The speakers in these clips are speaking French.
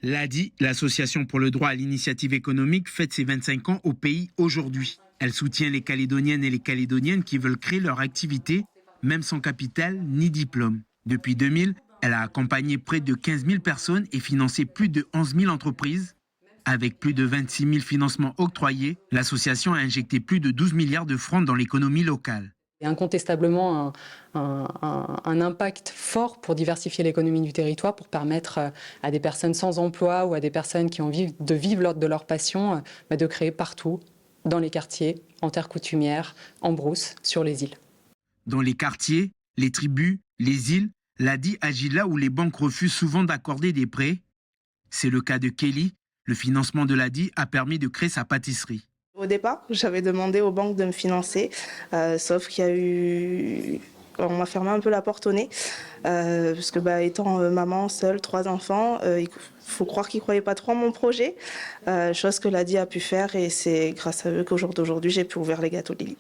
L'ADI, l'Association pour le droit à l'initiative économique, fête ses 25 ans au pays aujourd'hui. Elle soutient les Calédoniennes et les Calédoniennes qui veulent créer leur activité, même sans capital ni diplôme. Depuis 2000, elle a accompagné près de 15 000 personnes et financé plus de 11 000 entreprises. Avec plus de 26 000 financements octroyés, l'association a injecté plus de 12 milliards de francs dans l'économie locale. Il y a incontestablement un impact fort pour diversifier l'économie du territoire, pour permettre à des personnes sans emploi ou à des personnes qui ont envie de vivre de leur passion, de créer partout, dans les quartiers, en terre coutumière, en brousse, sur les îles. Dans les quartiers, les tribus, les îles, l'ADI agit là où les banques refusent souvent d'accorder des prêts. C'est le cas de Kelly. Le financement de l'ADI a permis de créer sa pâtisserie. Au départ, j'avais demandé aux banques de me financer, sauf qu'il y a eu... On m'a fermé un peu la porte au nez, parce que étant maman seule, 3 enfants, il faut croire qu'ils ne croyaient pas trop en mon projet, chose que l'ADI a pu faire et c'est grâce à eux qu'au jour d'aujourd'hui, j'ai pu ouvrir les gâteaux de Lily.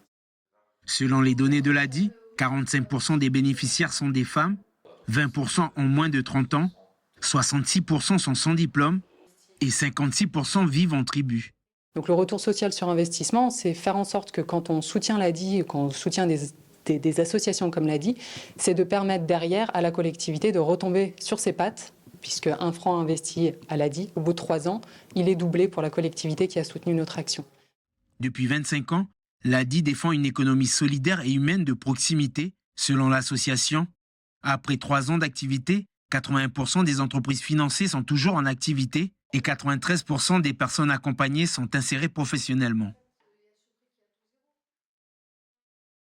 Selon les données de l'ADI, 45% des bénéficiaires sont des femmes, 20% ont moins de 30 ans, 66% sont sans diplôme et 56% vivent en tribu. Donc le retour social sur investissement, c'est faire en sorte que quand on soutient l'ADI, quand on soutient des associations comme l'ADI, c'est de permettre derrière à la collectivité de retomber sur ses pattes, puisque 1 franc investi à l'ADI, au bout de 3 ans, il est doublé pour la collectivité qui a soutenu notre action. Depuis 25 ans, l'ADI défend une économie solidaire et humaine de proximité, selon l'association. Après 3 ans d'activité, 81% des entreprises financées sont toujours en activité et 93% des personnes accompagnées sont insérées professionnellement.